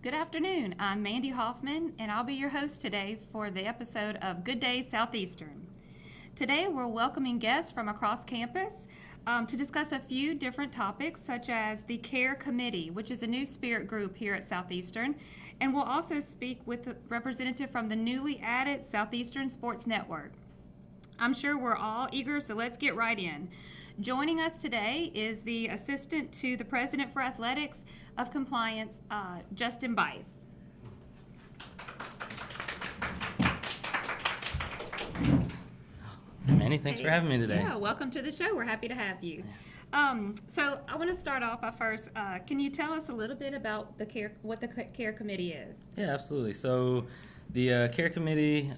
Good afternoon. I'm Mandy Hoffman, and I'll be your host today for the episode of Good Day Southeastern. Today, we're welcoming guests from across campus to discuss a few different topics, such as the CARE Committee, which is a new spirit group here at Southeastern, and we'll also speak with a representative from the newly added Southeastern Sports Network. I'm sure we're all eager, so let's get right in. Joining us today is the Assistant to the President for Athletics of Compliance, Justin Bice. Manny, thanks for having me today. Yeah, welcome to the show. We're happy to have you. So I want to start off by first, can you tell us a little bit about what the CARE Committee is? Yeah, absolutely. So the CARE Committee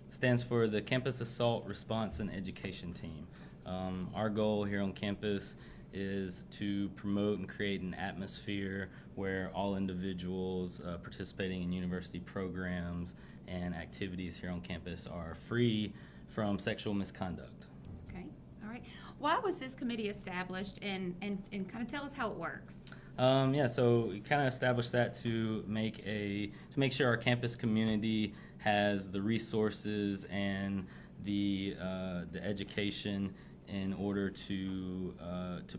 stands for the Campus Assault Response and Education Team. Our goal here on campus is to promote and create an atmosphere where all individuals participating in university programs and activities here on campus are free from sexual misconduct. Okay, all right. Why was this committee established, and kind of tell us how it works? So we kind of established that to make sure our campus community has the resources and the education in order to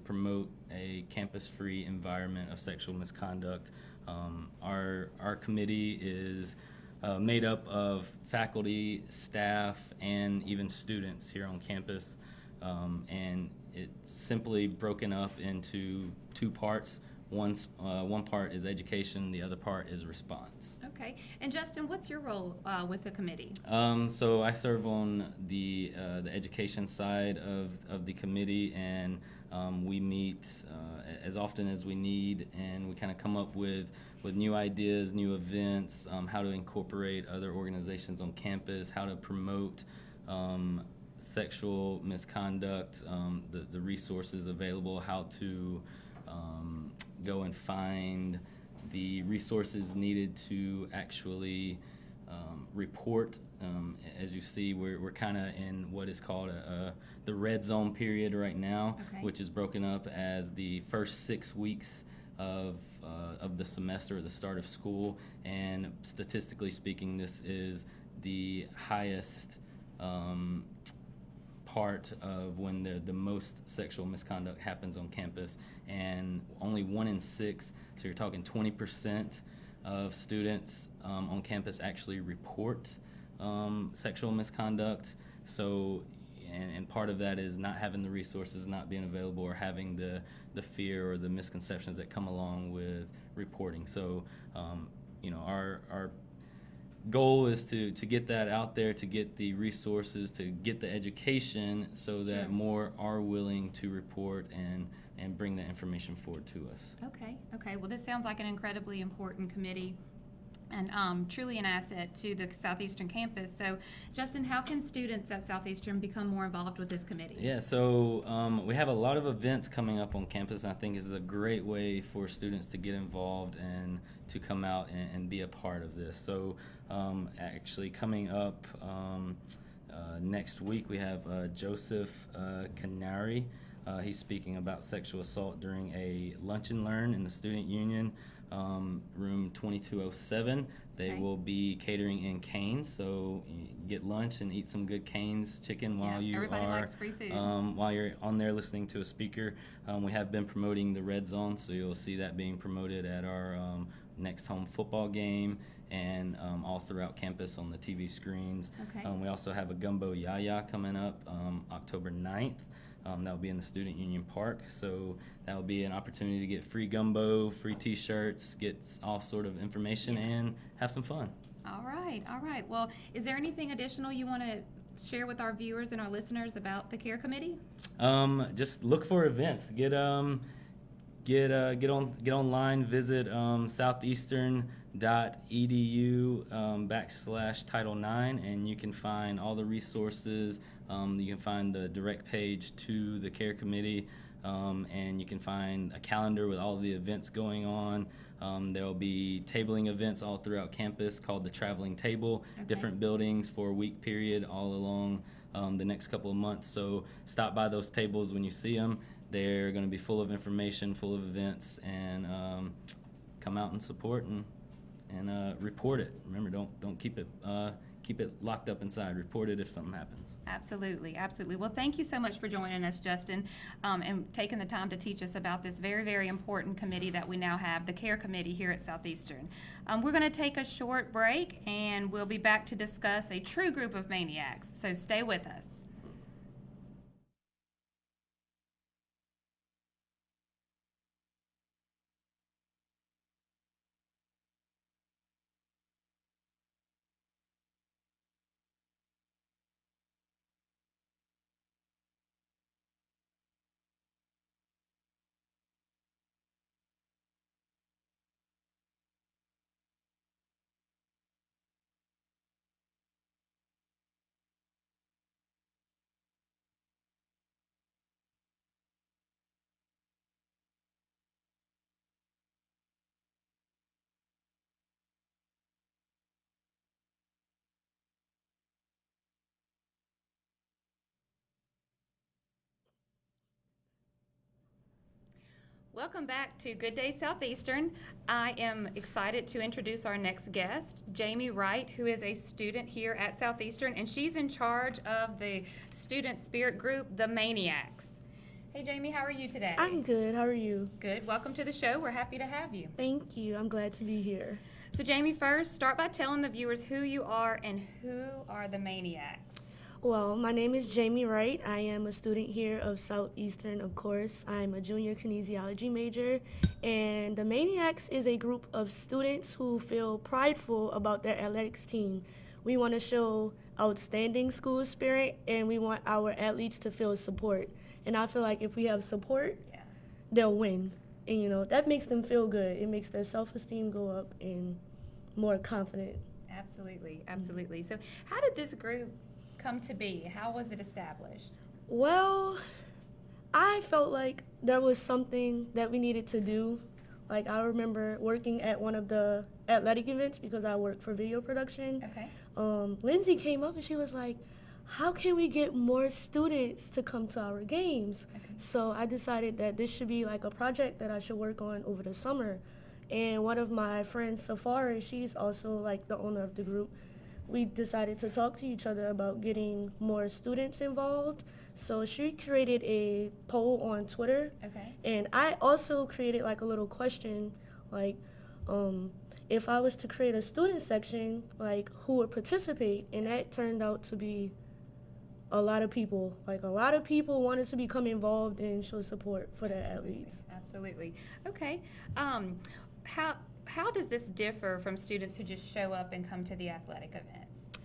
promote a campus-free environment of sexual misconduct. Our committee is made up of faculty, staff, and even students here on campus, and it's simply broken up into two parts. One part is education, the other part is response. Okay. And Justin, what's your role with the committee? So I serve on the education side of the committee, and we meet as often as we need, and we kind of come up with new ideas, new events, how to incorporate other organizations on campus, how to promote sexual misconduct, the resources available, how to go and find the resources needed to actually report. As you see, we're kind of in what is called the red zone period right now, okay, which is broken up as the first 6 weeks of the semester, the start of school, and statistically speaking, this is the highest part of when the most sexual misconduct happens on campus, and only 1 in 6, so you're talking 20% of students on campus actually report sexual misconduct. So, and part of that is not having the resources, not being available, or having the fear or the misconceptions that come along with reporting. So, our goal is to get that out there, to get the resources, to get the education so that Sure. more are willing to report and bring that information forward to us. Okay. Well, this sounds like an incredibly important committee and truly an asset to the Southeastern campus. So, Justin, how can students at Southeastern become more involved with this committee? Yeah, so we have a lot of events coming up on campus, and I think this is a great way for students to get involved and to come out and be a part of this. So actually coming up next week, we have Joseph Canary. He's speaking about sexual assault during a lunch and learn in the Student Union, room 2207. They Okay. will be catering in Canes, so you get lunch and eat some good Canes chicken while you everybody are likes free food. while you're on there listening to a speaker. We have been promoting the Red Zone, so you'll see that being promoted at our next home football game and all throughout campus on the TV screens. Okay. We also have a Gumbo Yaya coming up October 9th. That will be in the Student Union Park, so that will be an opportunity to get free gumbo, free T-shirts, get all sort of information, and have some fun. All right. Well, is there anything additional you want to share with our viewers and our listeners about the CARE Committee? Just look for events. Get online. Visit southeastern.edu/Title IX, and you can find all the resources. You can find the direct page to the CARE Committee, and you can find a calendar with all the events going on. There will be tabling events all throughout campus called the Traveling Table, Okay. different buildings for a week period all along the next couple of months. So stop by those tables when you see them. They're going to be full of information, full of events, and come out and support and report it. Remember, don't keep it locked up inside. Report it if something happens. Absolutely, absolutely. Well, thank you so much for joining us, Justin, and taking the time to teach us about this very, very important committee that we now have, the CARE Committee here at Southeastern. We're going to take a short break, and we'll be back to discuss a true group of maniacs, so stay with us. Welcome back to Good Day Southeastern. I am excited to introduce our next guest, Jamie Wright, who is a student here at Southeastern, and she's in charge of the student spirit group, the MANIACS. Hey, Jamie, how are you today? I'm good. How are you? Good. Welcome to the show. We're happy to have you. Thank you. I'm glad to be here. So, Jamie, first, start by telling the viewers who you are and who are the MANIACS. Well, my name is Jamie Wright. I am a student here of Southeastern, of course. I'm a junior kinesiology major, and the MANIACS is a group of students who feel prideful about their athletics team. We want to show outstanding school spirit, and we want our athletes to feel support. And I feel like if we have support, they'll win. And, you know, that makes them feel good. It makes their self-esteem go up and more confident. Absolutely, absolutely. So how did this group come to be? How was it established? Well, I felt like there was something that we needed to do. Like, I remember working at one of the athletic events because I work for video production. Okay. Lindsay came up and she was like, how can we get more students to come to our games? Okay. So I decided that this should be like a project that I should work on over the summer. And one of my friends, Safari, she's also like the owner of the group. We decided to talk to each other about getting more students involved. So she created a poll on Twitter. Okay. And I also created like a little question, like, if I was to create a student section, like who would participate? And that turned out to be a lot of people. Like, a lot of people wanted to become involved and show support for their athletes. Absolutely. Okay. How does this differ from students who just show up and come to the athletic events?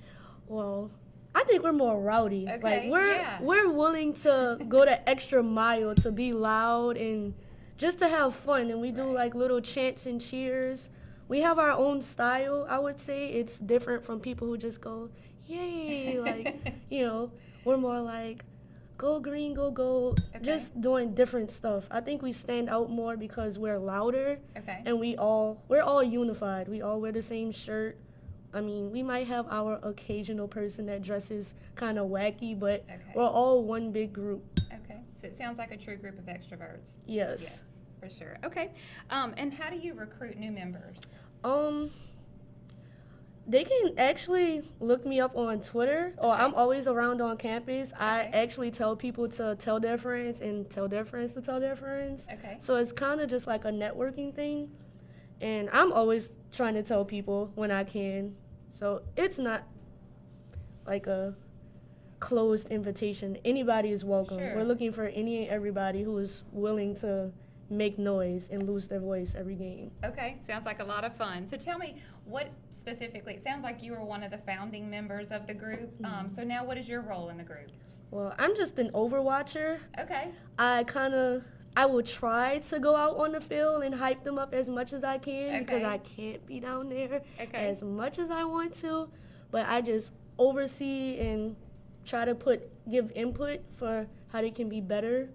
Well, I think we're more rowdy. Okay, Like, we're willing to go the extra mile to be loud and just to have fun. And we do like little chants and cheers. We have our own style, I would say. It's different from people who just go, yay, like, you know, we're more like, go green, go gold, just doing different stuff. I think we stand out more because we're louder, and we're all unified. We all wear the same shirt. I mean, we might have our occasional person that dresses kind of wacky, but we're all one big group. Okay, so it sounds like a true group of extroverts. Yes. For sure. Okay, and how do you recruit new members? They can actually look me up on Twitter, or I'm always around on campus. I actually tell people to tell their friends and tell their friends to tell their friends. Okay. So it's kind of just like a networking thing. And I'm always trying to tell people when I can. So it's not like a closed invitation. Anybody is welcome. Sure. We're looking for any and everybody who is willing to make noise and lose their voice every game. Okay, sounds like a lot of fun. So tell me, what specifically, it sounds like you were one of the founding members of the group. So now what is your role in the group? Well, I'm just an overwatcher. Okay. I will try to go out on the field and hype them up as much as I can because I can't be down there as much as I want to, but I just oversee and try to give input for how they can be better.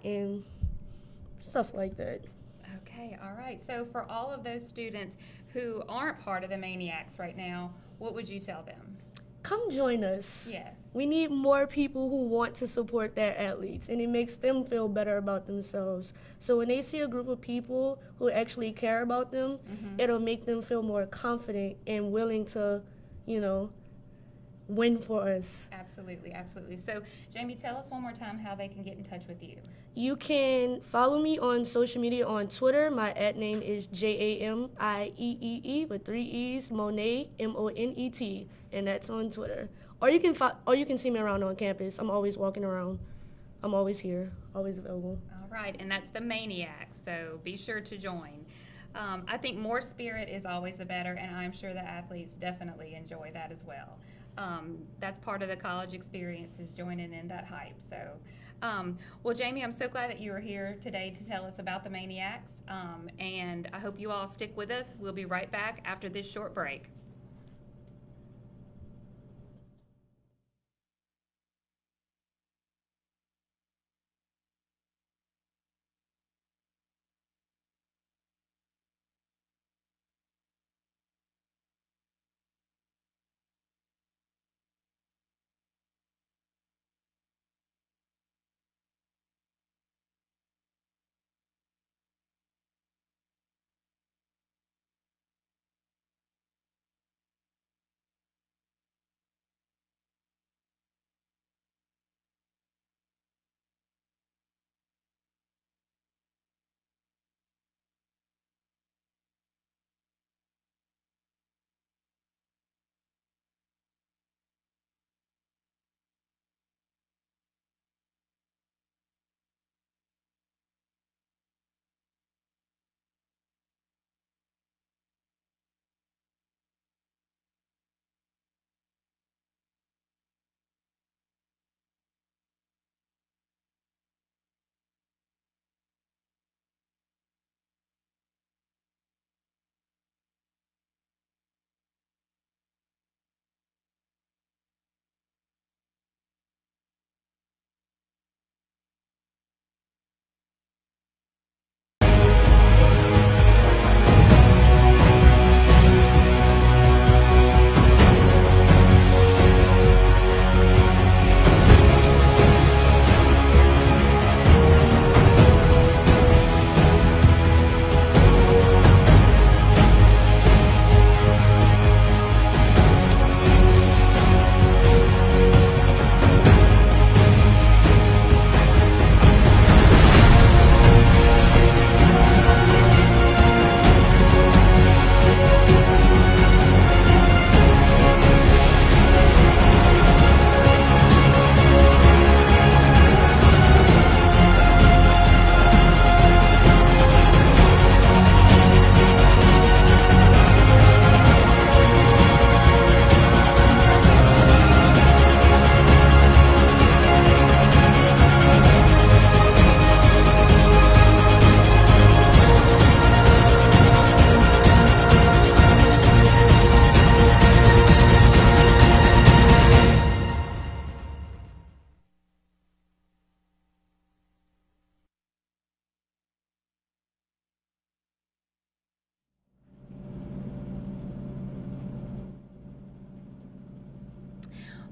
And stuff like that. Okay, all right. So for all of those students who aren't part of the MANIACS right now, what would you tell them? come join us. Yes. We need more people who want to support their athletes, and it makes them feel better about themselves. So when they see a group of people who actually care about them, it'll make them feel more confident and willing to, win for us. Absolutely, absolutely. So, Jamie, tell us one more time how they can get in touch with you. You can follow me on social media on Twitter. My @name is JAMIEEE with 3 E's, Monet, MONET, and that's on Twitter. Or you can see me around on campus. I'm always walking around. I'm always here, always available. All right, and that's the MANIACS, so be sure to join. I think more spirit is always the better, and I'm sure the athletes definitely enjoy that as well. That's part of the college experience, is joining in that hype. So, well, Jamie, I'm so glad that you are here today to tell us about the MANIACS, and I hope you all stick with us. We'll be right back after this short break.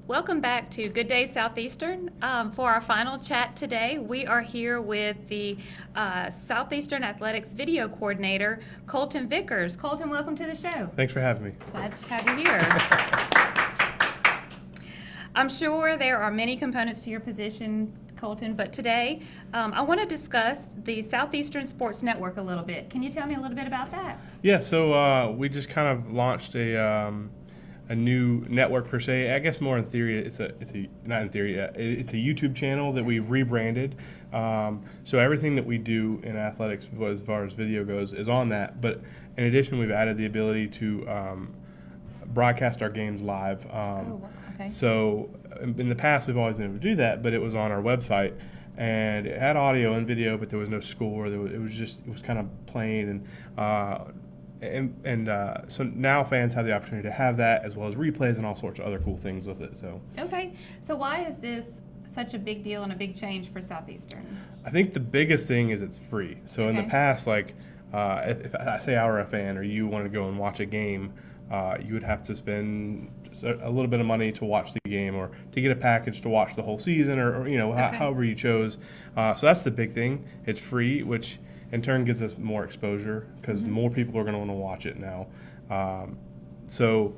Welcome back to Good Day Southeastern. For our final chat today, we are here with the Southeastern Athletics Video Coordinator, Colton Vickers. Colton, welcome to the show. Thanks for having me. Glad to have you here. I'm sure there are many components to your position, Colton, but today I want to discuss the Southeastern Sports Network a little bit. Can you tell me a little bit about that? Yeah, so we just kind of launched a new network per se. I guess more in theory, it's a not in theory. It's a YouTube channel that we've rebranded. So everything that we do in athletics, as far as video goes, is on that. But in addition, we've added the ability to broadcast our games live. Okay. So in the past, we've always been able to do that, but it was on our website. And it had audio and video, but there was no score. It was kind of plain, and so now fans have the opportunity to have that, as well as replays and all sorts of other cool things with it. So Okay, so why is this such a big deal and a big change for Southeastern? I think the biggest thing is it's free. So in the Okay. past, like if I say I were a fan or you wanted to go and watch a game, you would have to spend a little bit of money to watch the game, or to get a package to watch the whole season, or Okay. however you chose. So that's the big thing. It's free, which in turn gives us more exposure, because more people are going to want to watch it now. So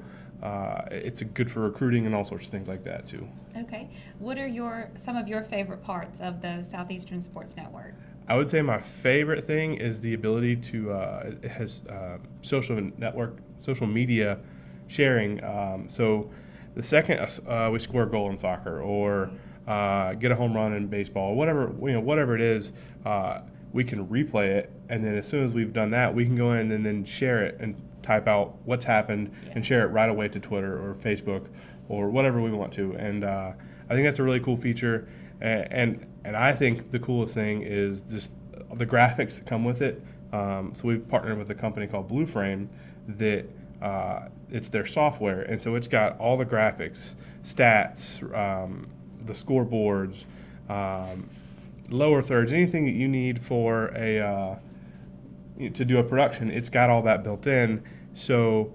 it's good for recruiting and all sorts of things like that too. Okay. What are some of your favorite parts of the Southeastern Sports Network? I would say my favorite thing is the ability to it has social media sharing. So the second we score a goal in soccer, or get a home run in baseball, or whatever it is, we can replay it, and then as soon as we've done that, we can go in and then share it and type out what's happened and share it right away to Twitter or Facebook or whatever we want to. And I think that's a really cool feature. And I think the coolest thing is just the graphics that come with it. So we've partnered with a company called Blue Frame that it's their software, and so it's got all the graphics, stats, the scoreboards, lower thirds, anything that you need for to do a production. It's got all that built in, so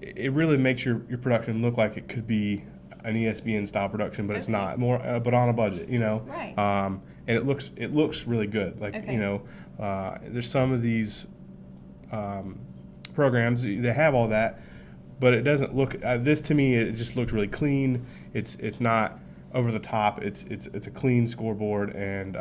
it really makes your production look like it could be an ESPN style production, but it's not. More, but on a budget, Right. And it looks really good. Like there's some of these programs, they have all that, but it doesn't look. This to me, it just looks really clean. It's not over the top. It's a clean scoreboard, and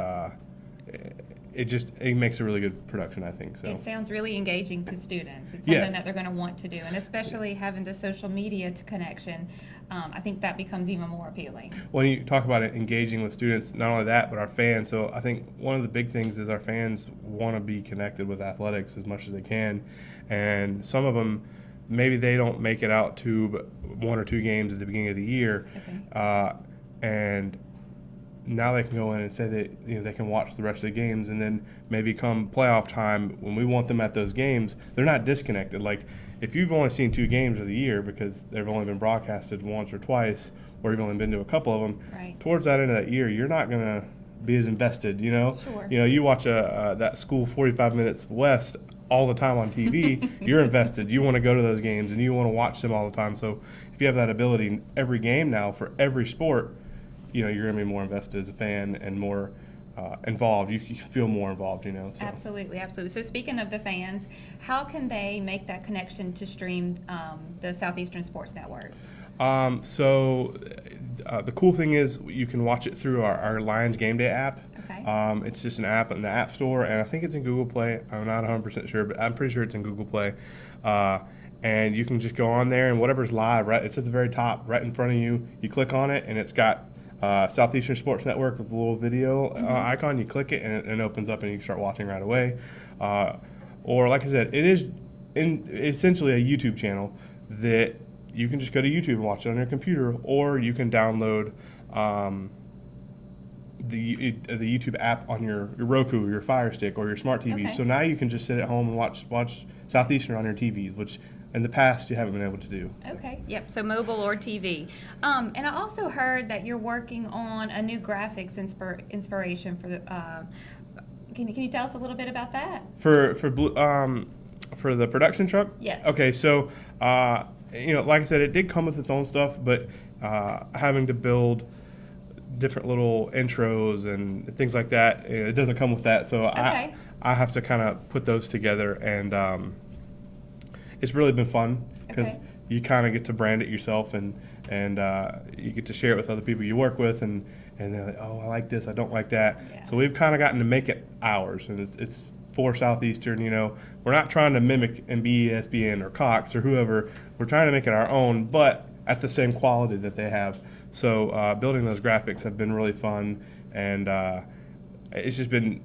it makes a really good production, I think. So It sounds really engaging to students. It's something that they're going to want to do, and especially having the social media connection, I think that becomes even more appealing. When you talk about it, engaging with students, not only that, but our fans. So I think one of the big things is our fans want to be connected with athletics as much as they can, and some of them, maybe they don't make it out to but 1 or 2 games at the beginning of the year, and now they can go in and say that they can watch the rest of the games, and then maybe come playoff time when we want them at those games, they're not disconnected. Like if you've only seen 2 games of the year because they've only been broadcasted once or twice, or you've only been to a couple of them, towards that end of that year, you're not gonna be as invested. Sure. You watch that school 45 minutes west all the time on TV, you're invested. You want to go to those games and you want to watch them all the time. So if you have that ability in every game now for every sport, you're going to be more invested as a fan and more involved. You feel more involved, So. Absolutely. So speaking of the fans, how can they make that connection to stream the Southeastern Sports Network? So the cool thing is you can watch it through our Lions Game Day app. Okay. It's just an app in the App Store, and I think it's in Google Play. I'm not 100% sure, but I'm pretty sure it's in Google Play. And you can just go on there, and whatever's live, right? It's at the very top, right in front of you. You click on it, and it's got Southeastern Sports Network with a little video icon. You click it, and it opens up, and you can start watching right away. Or, like I said, it is essentially a YouTube channel that you can just go to YouTube and watch it on your computer, or you can download the YouTube app on your Roku or your Fire Stick or your smart TV. Okay. So now you can just sit at home and watch Southeastern on your TVs, which in the past you haven't been able to do. Okay. Yep. So mobile or TV. And I also heard that you're working on a new graphics inspiration for the. Can you tell us a little bit about that? For the production truck? Yes. Okay. So like I said, it did come with its own stuff, but having to build different little intros and things like that, it doesn't come with that. So Okay. I have to kind of put those together, and it's really been fun because you kind of get to brand it yourself, and you get to share it with other people you work with, and they're like, oh, I like this, I don't like that. Yeah. So we've kind of gotten to make it ours, and it's for Southeastern. We're not trying to mimic and be ESPN or Cox or whoever. We're trying to make it our own, but at the same quality that they have. So building those graphics have been really fun, and it's just been,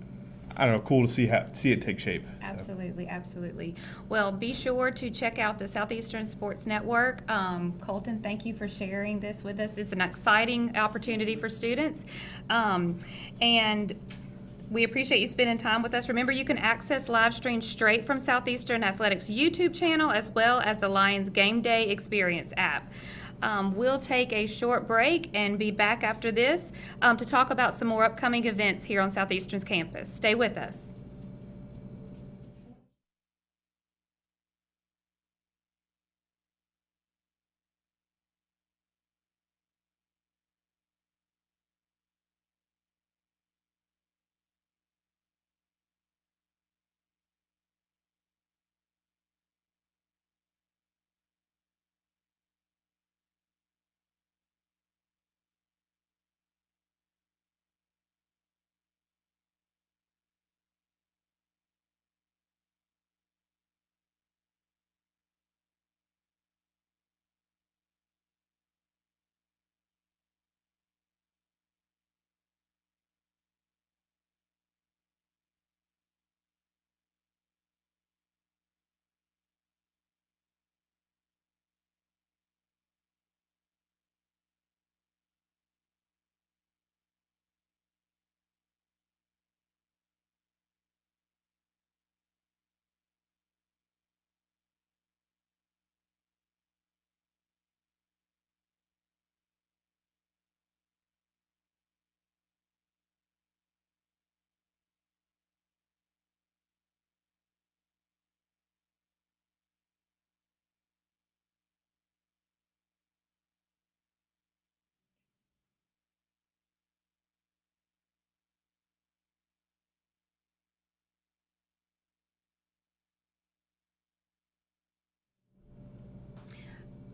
cool to see it take shape. Absolutely. Well, be sure to check out the Southeastern Sports Network. Colton, thank you for sharing this with us. It's an exciting opportunity for students, and we appreciate you spending time with us. Remember, you can access live streams straight from Southeastern Athletics YouTube channel, as well as the Lions Game Day Experience app. We'll take a short break and be back after this to talk about some more upcoming events here on Southeastern's campus. Stay with us.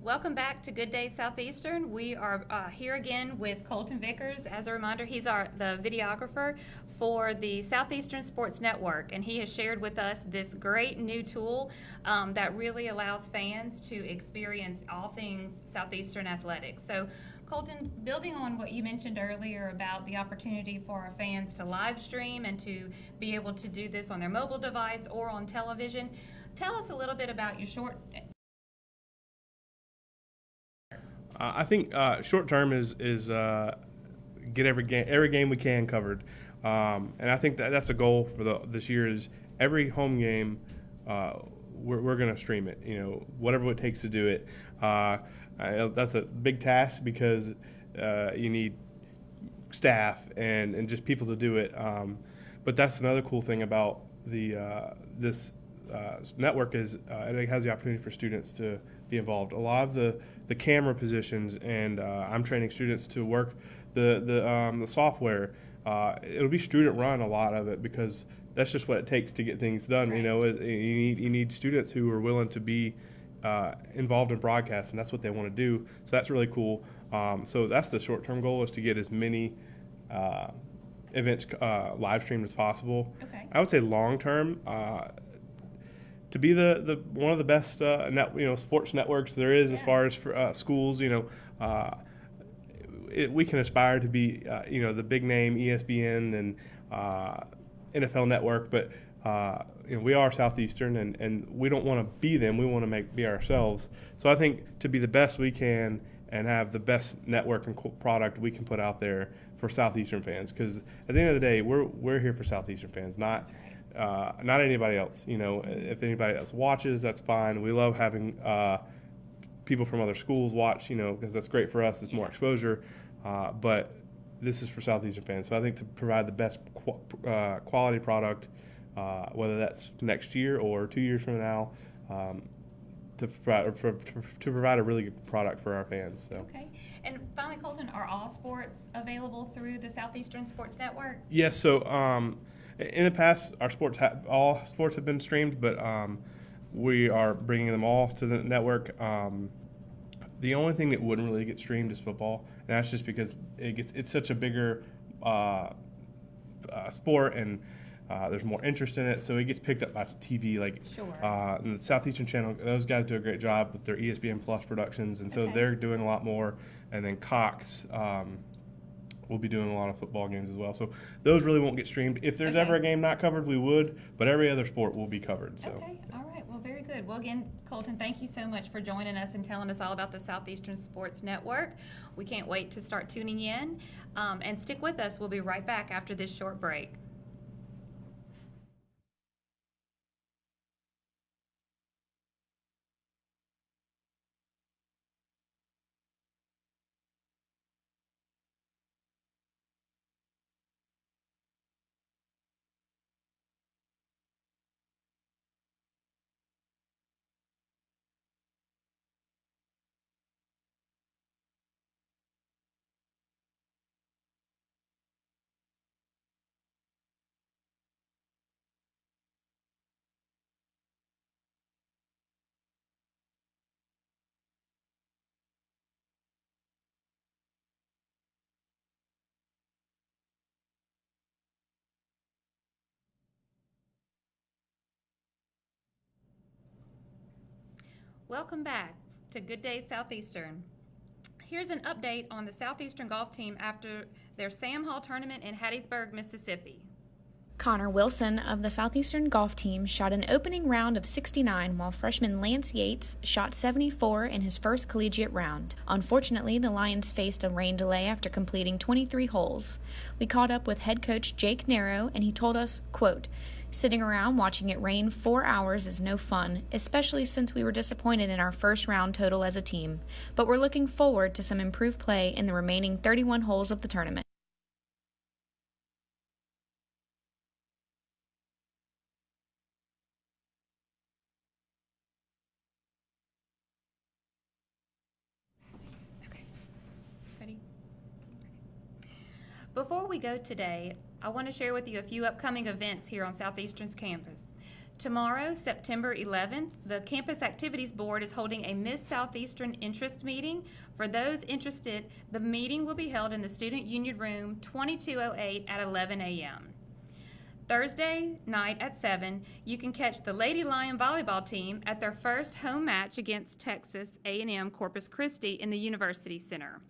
Welcome back to Good Day Southeastern. We are here again with Colton Vickers. As a reminder, he's the videographer for the Southeastern Sports Network, and he has shared with us this great new tool that really allows fans to experience all things Southeastern athletics. So, Colton, building on what you mentioned earlier about the opportunity for our fans to live stream and to be able to do this on their mobile device or on television, tell us a little bit about your short. I think short term is get every game we can covered, and I think that's a goal for this year. Is every home game we're going to stream it. Whatever it takes to do it. That's a big task because you need staff and just people to do it. But that's another cool thing about this network is it has the opportunity for students to be involved. A lot of the camera positions, and I'm training students to work the software. It'll be student run, a lot of it, because that's just what it takes to get things done. Right. You need students who are willing to be involved in broadcast, and that's what they want to do. So that's really cool. So that's the short-term goal, is to get as many events live streamed as possible. Okay. I would say long-term, to be the one of the best sports networks there is, as far as for schools. We can aspire to be the big name ESPN and NFL Network, but we are Southeastern, and we don't want to be them. We want to be ourselves. So I think to be the best we can and have the best network and product we can put out there for Southeastern fans, because at the end of the day, we're here for Southeastern fans, not anybody else. If anybody else watches, that's fine. We love having people from other schools watch, because that's great for us. It's more exposure. But this is for Southeastern fans. So I think to provide the best quality product, whether that's next year or 2 years from now, to provide a really good product for our fans. So. Okay. And finally, Colton, are all sports available through the Southeastern Sports Network? Yes. So in the past, all sports have been streamed, but we are bringing them all to the network. The only thing that wouldn't really get streamed is football, and that's just because it's such a bigger sport, and there's more interest in it, so it gets picked up by TV. Sure. And the Southeastern Channel, those guys do a great job with their ESPN Plus productions, and so Okay. they're doing a lot more. And then Cox will be doing a lot of football games as well. So those really won't get streamed. If there's Okay. ever a game not covered, we would, but every other sport will be covered. So. Okay, all right, well, very good. Well, again, Colton, thank you so much for joining us and telling us all about the Southeastern Sports Network. We can't wait to start tuning in, and stick with us. We'll be right back after this short break. Welcome back to Good Day Southeastern. Here's an update on the Southeastern golf team after their Sam Hall tournament in Hattiesburg, Mississippi. Connor Wilson of the Southeastern golf team shot an opening round of 69, while freshman Lance Yates shot 74 in his first collegiate round. Unfortunately, the Lions faced a rain delay after completing 23 holes. We caught up with head coach Jake Narrow, and he told us, quote, "Sitting around watching it rain 4 hours is no fun, especially since we were disappointed in our first round total as a team. But we're looking forward to some improved play in the remaining 31 holes of the tournament." Okay, ready? Before we go today, I want to share with you a few upcoming events here on Southeastern's campus. Tomorrow, September 11th, the Campus Activities Board is holding a Miss Southeastern Interest Meeting. For those interested, the meeting will be held in the Student Union Room 2208 at 11 a.m. Thursday night at 7, you can catch the Lady Lion volleyball team at their first home match against Texas A&M Corpus Christi in the University Center.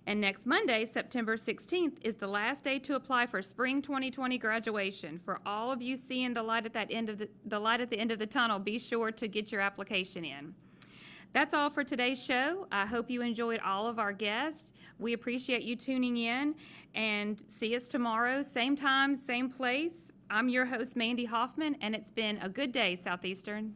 And next Monday, September 16th, is the last day to apply for spring 2020 graduation. For all of you seeing the light at the end of the tunnel, be sure to get your application in. That's all for today's show. I hope you enjoyed all of our guests. We appreciate you tuning in, and see us tomorrow, same time, same place. I'm your host, Mandy Hoffman, and it's been a good day, Southeastern.